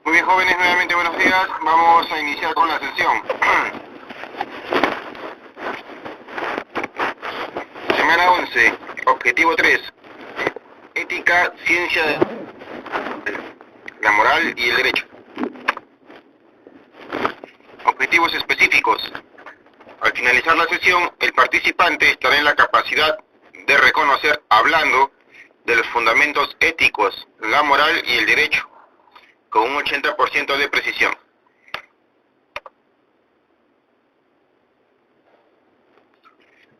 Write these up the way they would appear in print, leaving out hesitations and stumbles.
Muy bien, jóvenes, nuevamente buenos días. Vamos a iniciar con la sesión. Semana 11, objetivo 3. Ética, ciencia, la moral y el derecho. Objetivos específicos. Al finalizar la sesión, el participante estará en la capacidad de reconocer, hablando de los fundamentos éticos, la moral y el derecho, con un 80% de precisión.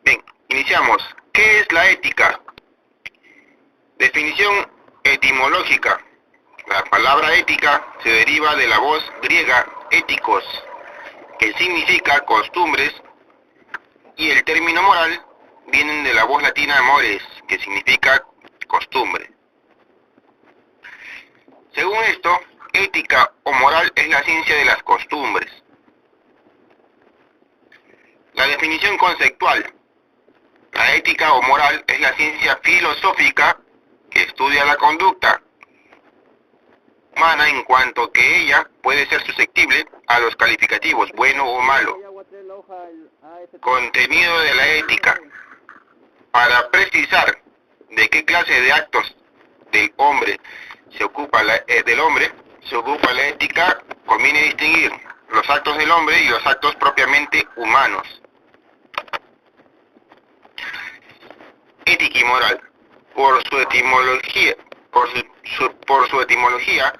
Bien, iniciamos. ¿Qué es la ética? Definición etimológica. La palabra ética se deriva de la voz griega éticos, que significa costumbres, y el término moral viene de la voz latina mores, que significa costumbre. Según esto, ética o moral es la ciencia de las costumbres. La definición conceptual. La ética o moral es la ciencia filosófica que estudia la conducta humana en cuanto que ella puede ser susceptible a los calificativos bueno o malo. Contenido de la ética. Para precisar de qué clase de actos del hombre se ocupa la ética, conviene distinguir los actos del hombre y los actos propiamente humanos. Ética y moral. Por su etimología,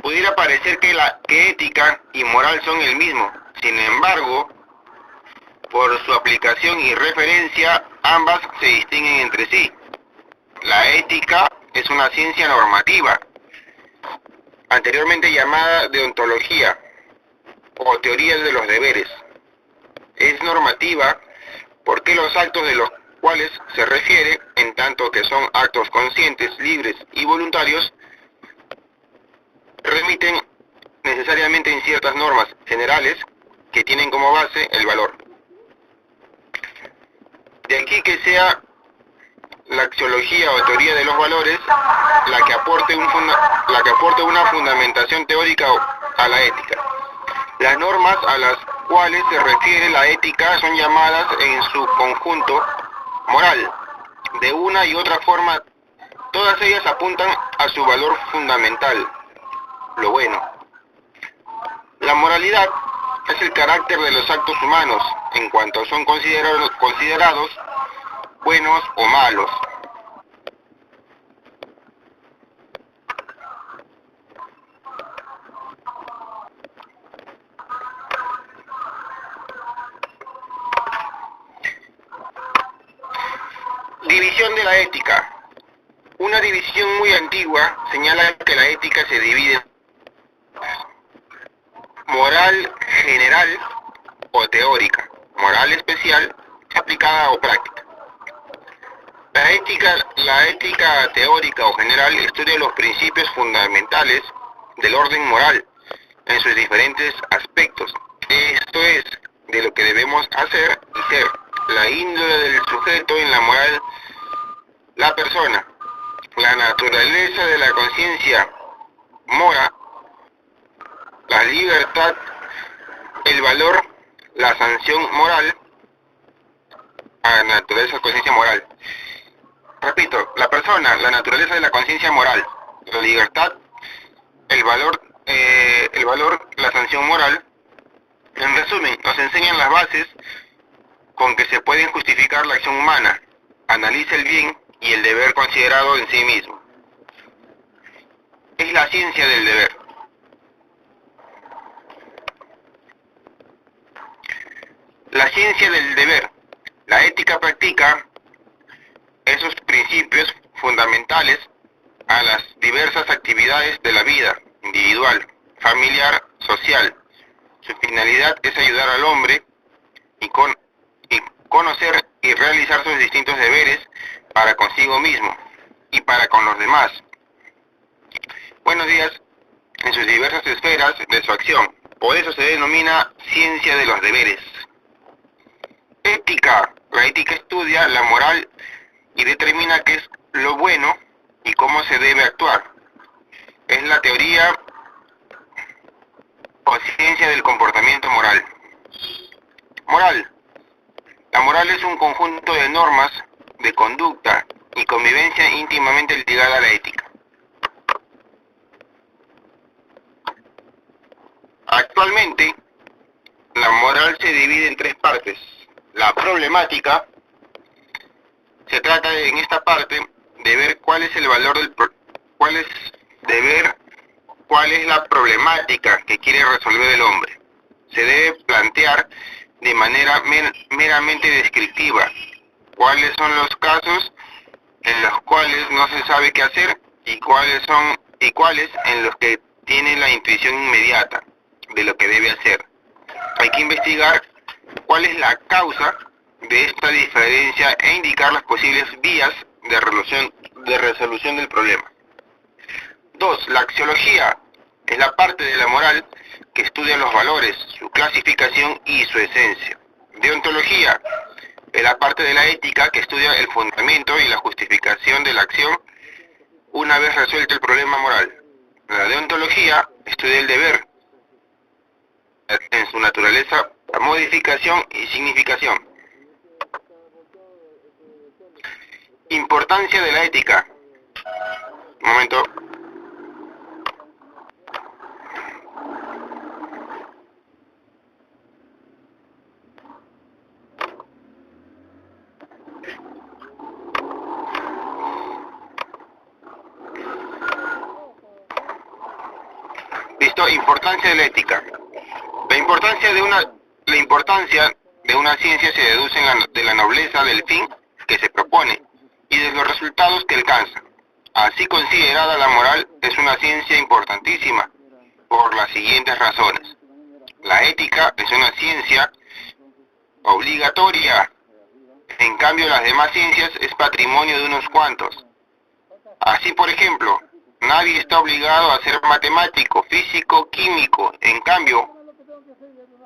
pudiera parecer que ética y moral son el mismo. Sin embargo, por su aplicación y referencia, ambas se distinguen entre sí. La ética es una ciencia normativa, anteriormente llamada deontología o teoría de los deberes. Es normativa porque los actos de los cuales se refiere, en tanto que son actos conscientes, libres y voluntarios, remiten necesariamente en ciertas normas generales que tienen como base el valor. De aquí que sea la axiología o teoría de los valores la que aporte una fundamentación teórica a la ética. Las normas a las cuales se refiere la ética son llamadas en su conjunto moral. De una y otra forma, todas ellas apuntan a su valor fundamental, lo bueno. La moralidad es el carácter de los actos humanos en cuanto son considerados buenos o malos. División de la ética. Una división muy antigua señala que la ética se divide en moral general o teórica, moral especial, aplicada o práctica. La ética teórica o general estudia los principios fundamentales del orden moral en sus diferentes aspectos. Esto es, de lo que debemos hacer y ser, la índole del sujeto en la moral, la persona, la naturaleza de la conciencia mora, la libertad, el valor, la sanción moral, la naturaleza de la conciencia moral. Repito, la persona, la naturaleza de la conciencia moral, la libertad, el valor, la sanción moral. En resumen, nos enseñan las bases con que se pueden justificar la acción humana, analiza el bien y el deber considerado en sí mismo. Es la ciencia del deber. La ciencia del deber. La ética practica esos principios fundamentales a las diversas actividades de la vida individual, familiar, social. Su finalidad es ayudar al hombre y conocer y realizar sus distintos deberes para consigo mismo y para con los demás. Buenos días, en sus diversas esferas de su acción. Por eso se denomina ciencia de los deberes. Ética. La ética estudia la moral y determina qué es lo bueno y cómo se debe actuar. Es la teoría o ciencia del comportamiento moral. Moral. La moral es un conjunto de normas de conducta y convivencia íntimamente ligada a la ética. Actualmente, la moral se divide en tres partes. La problemática, se trata en esta parte de ver cuál es el valor cuál es la problemática que quiere resolver el hombre. Se debe plantear de manera meramente descriptiva cuáles son los casos en los cuales no se sabe qué hacer y cuáles en los que tiene la intuición inmediata de lo que debe hacer. Hay que investigar cuál es la causa de esta diferencia e indicar las posibles vías de resolución del problema. 2. La axiología es la parte de la moral que estudia los valores, su clasificación y su esencia. Deontología es la parte de la ética que estudia el fundamento y la justificación de la acción una vez resuelto el problema moral. La deontología estudia el deber en su naturaleza, modificación y significación. Importancia de la ética. Un momento. Listo, importancia de la ética. La importancia de una ciencia se deduce de la nobleza del fin que se propone y de los resultados que alcanza. Así considerada, la moral es una ciencia importantísima por las siguientes razones. La ética es una ciencia obligatoria, en cambio las demás ciencias es patrimonio de unos cuantos. Así, por ejemplo, nadie está obligado a ser matemático, físico, químico. En cambio,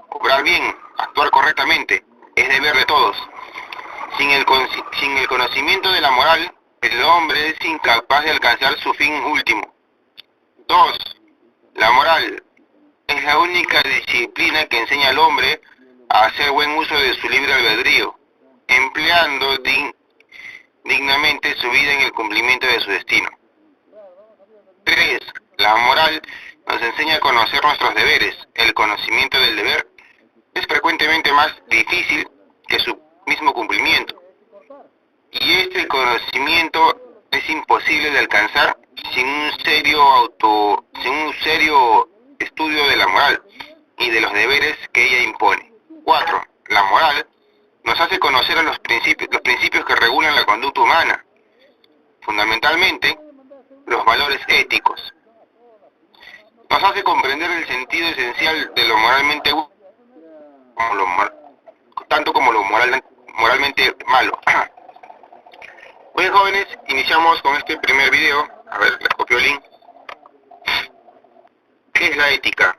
obrar bien, actuar correctamente, es deber de todos. Sin el conocimiento de la moral, el hombre es incapaz de alcanzar su fin último. 2. La moral es la única disciplina que enseña al hombre a hacer buen uso de su libre albedrío, empleando dignamente su vida en el cumplimiento de su destino. 3. La moral nos enseña a conocer nuestros deberes. El conocimiento del deber es frecuentemente más difícil que su mismo cumplimiento. Y este conocimiento es imposible de alcanzar sin un serio estudio de la moral y de los deberes que ella impone. 4. La moral nos hace conocer a los principios que regulan la conducta humana, fundamentalmente los valores éticos. Nos hace comprender el sentido esencial de lo moralmente bueno, tanto como lo moralmente malo. Muy bien, jóvenes, iniciamos con este primer video. A ver, les copio el link. ¿Qué es la ética?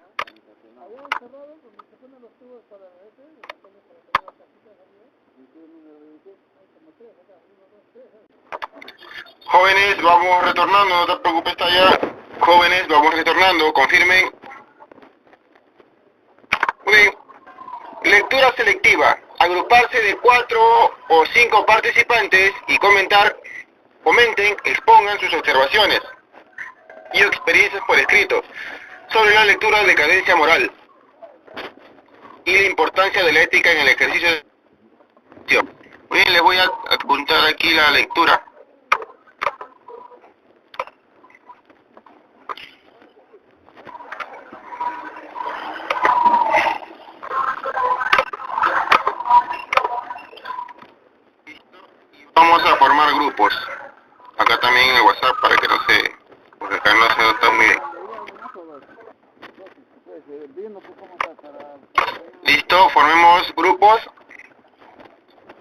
Jóvenes, vamos retornando, no te preocupes, está allá. Jóvenes, vamos retornando, confirmen. Muy bien. Lectura selectiva. Agruparse de 4 o 5 participantes y comenten, expongan sus observaciones y experiencias por escrito sobre la lectura de cadencia moral y la importancia de la ética en el ejercicio de la acción. Muy bien, les voy a adjuntar aquí la lectura. Vamos a formar grupos. Acá también en el WhatsApp para que no se... porque acá no se nota muy bien. Listo, formemos grupos.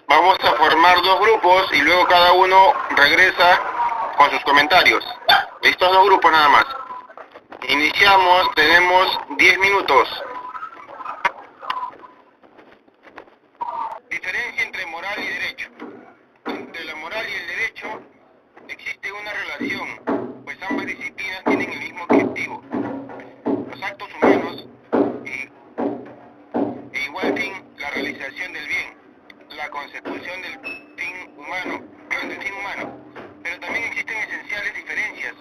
Vamos a formar 2 grupos y luego cada uno regresa con sus comentarios. Estos 2 grupos nada más. Iniciamos, tenemos 10 minutos. Diferencia entre moral y derecho. Entre la moral y el derecho existe una relación, pues ambas disciplinas tienen el mismo objetivo. Los actos humanos consecución del fin humano. Pero también existen esenciales diferencias,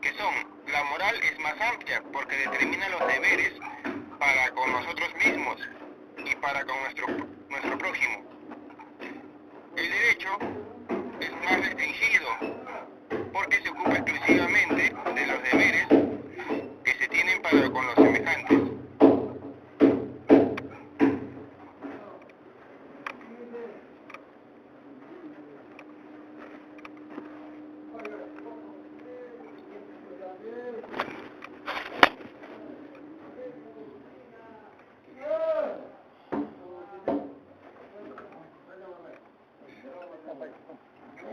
que son: la moral es más amplia porque determina los deberes para con nosotros mismos y para con nuestro prójimo. El derecho es más restringido porque se ocupa exclusivamente de los deberes que se tienen para con los semejantes.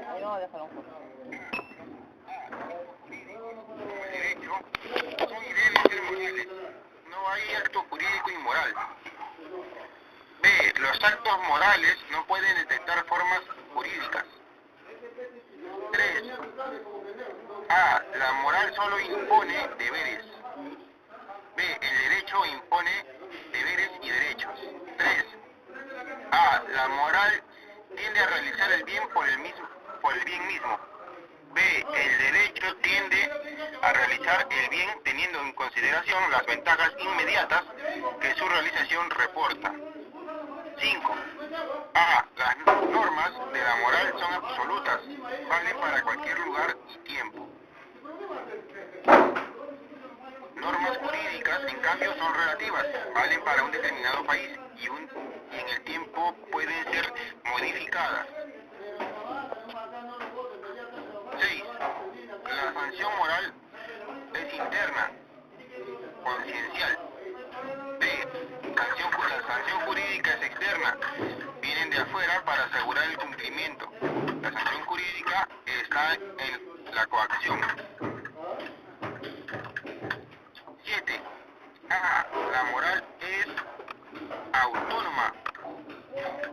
Ahí no, déjalo. El derecho son y deben ser morales. No hay acto jurídico inmoral. B. Los actos morales no pueden detectar formas jurídicas. 3. A. La moral solo impone deberes. B. El derecho impone deberes y derechos. 3. A. La moral tiende a realizar el bien por el bien mismo. B. El derecho tiende a realizar el bien teniendo en consideración las ventajas inmediatas que su realización reporta. 5. A. Las normas de la moral son absolutas, valen para cualquier lugar y tiempo. Normas jurídicas, en cambio, son relativas, valen para un determinado país y en el tiempo pueden ser modificadas. 6. La sanción moral es interna, conciencial. B. La sanción jurídica es externa, vienen de afuera para asegurar el cumplimiento. La sanción jurídica está en la coacción. 7. A. La moral es autónoma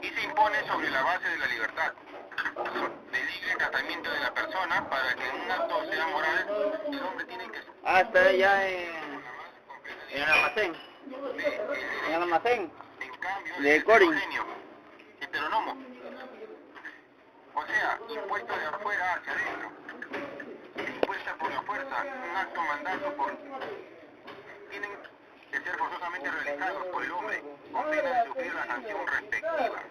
y se impone sobre la base de la libertad, del libre tratamiento de la persona. Para que un acto sea moral, el hombre tiene que... Ah, está ya en el almacén. En el almacén. En cambio, De Corin. Heteronomo. O sea, impuesto de afuera hacia adentro. Impuesta por la fuerza, un acto mandato tienen que ser forzosamente realizados por el hombre, con pena de sufrir la sanción respectiva.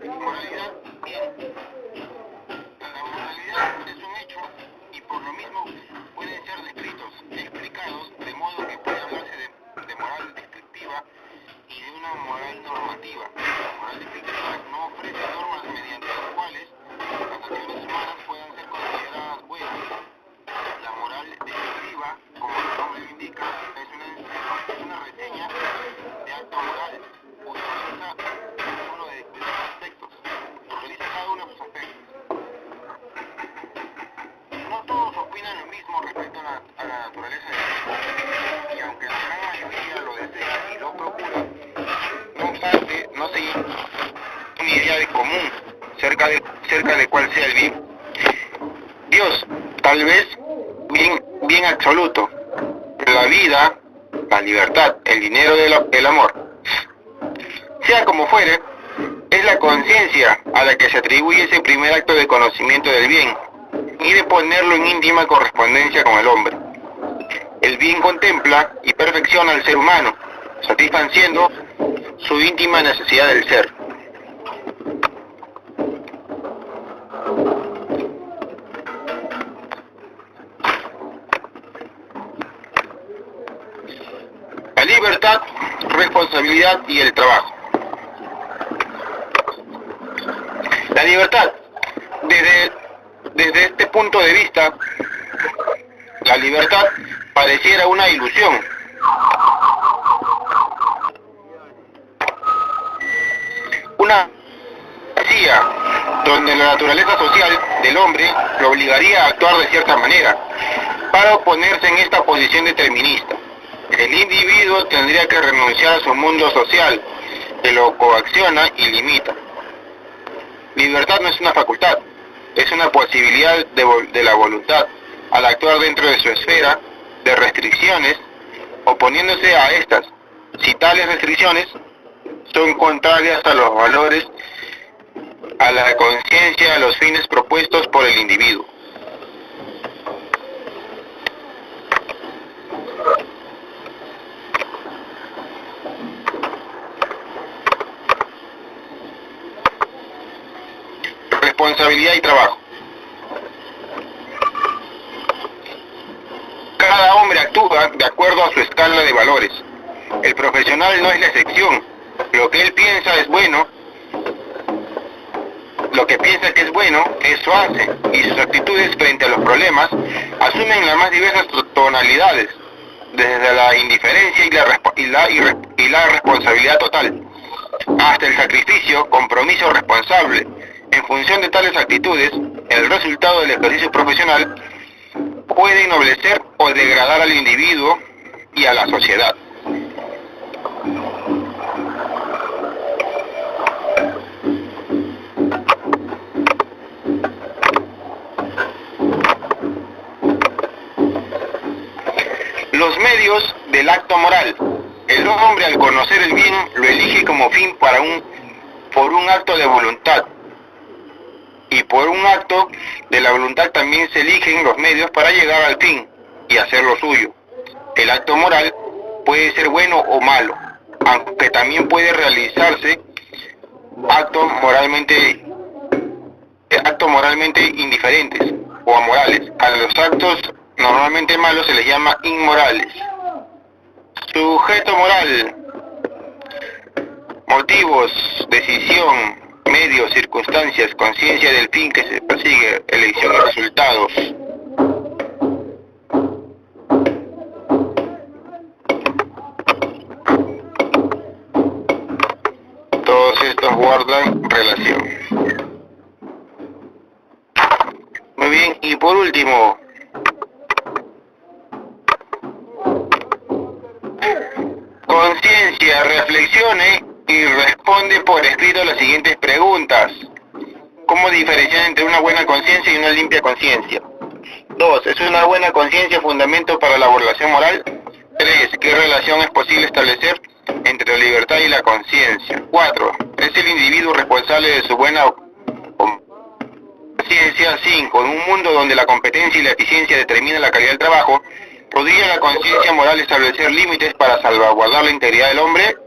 Moralidad, bien. La moralidad es un hecho y por lo mismo pueden ser explicados, de modo que puede hablarse de moral descriptiva y de una moral normativa. La moral descriptiva no ofrece normas mediante las cuales las acciones humanas puedan ser consideradas buenas. La moral descriptiva, como su nombre lo indica, es una reseña de acto moral, cuyo realiza uno de sus aspectos. Realiza cada uno de sus aspectos. No todos opinan lo mismo respecto a la naturaleza del bien, y aunque la gran mayoría lo desea y lo procura, no obstante, no se llega a una idea de común cerca de cuál sea el bien. Dios, tal vez, bien absoluto, la vida, la libertad, el dinero, el amor. Sea como fuere, es la conciencia a la que se atribuye ese primer acto de conocimiento del bien y de ponerlo en íntima correspondencia con el hombre. El bien contempla y perfecciona al ser humano, satisfaciendo su íntima necesidad del ser. La libertad, responsabilidad y el trabajo. La libertad, desde este punto de vista, la libertad pareciera una ilusión. Una fantasía donde la naturaleza social del hombre lo obligaría a actuar de cierta manera para oponerse en esta posición determinista. El individuo tendría que renunciar a su mundo social, que lo coacciona y limita. Libertad no es una facultad, es una posibilidad de la voluntad, al actuar dentro de su esfera de restricciones, oponiéndose a estas, si tales restricciones son contrarias a los valores, a la conciencia, a los fines propuestos por el individuo. Responsabilidad y trabajo. Cada hombre actúa de acuerdo a su escala de valores. El profesional no es la excepción. Lo que él piensa es bueno, lo que piensa que es bueno, eso hace, y sus actitudes frente a los problemas asumen las más diversas tonalidades, desde la indiferencia y la responsabilidad total, hasta el sacrificio, compromiso responsable. En función de tales actitudes, el resultado del ejercicio profesional puede ennoblecer o degradar al individuo y a la sociedad. Los medios del acto moral. El hombre, al conocer el bien, lo elige como fin por un acto de voluntad. Y por un acto de la voluntad también se eligen los medios para llegar al fin y hacer lo suyo. El acto moral puede ser bueno o malo, aunque también puede realizarse actos moralmente indiferentes o amorales. A los actos normalmente malos se les llama inmorales. Sujeto moral. Motivos, decisión, medios, circunstancias, conciencia del fin que se persigue, elección y resultados. Todos estos guardan relación. Muy bien, y por último, conciencia. Reflexione y responde por escrito las siguientes preguntas. ¿Cómo diferenciar entre una buena conciencia y una limpia conciencia? 2. ¿Es una buena conciencia fundamento para la evaluación moral? 3. ¿Qué relación es posible establecer entre la libertad y la conciencia? 4. ¿Es el individuo responsable de su buena conciencia? 5. En un mundo donde la competencia y la eficiencia determinan la calidad del trabajo, ¿podría la conciencia moral establecer límites para salvaguardar la integridad del hombre?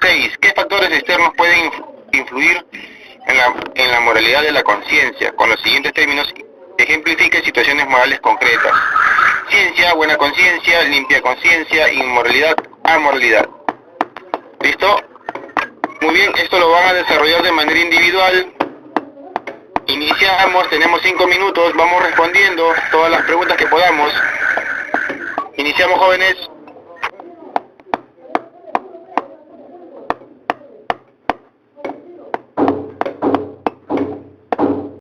6. ¿Qué factores externos pueden influir en la moralidad de la conciencia? Con los siguientes términos, ejemplifique situaciones morales concretas. Ciencia, buena conciencia, limpia conciencia, inmoralidad, amoralidad. ¿Listo? Muy bien, esto lo van a desarrollar de manera individual. Iniciamos, tenemos 5 minutos, vamos respondiendo todas las preguntas que podamos. Iniciamos, jóvenes.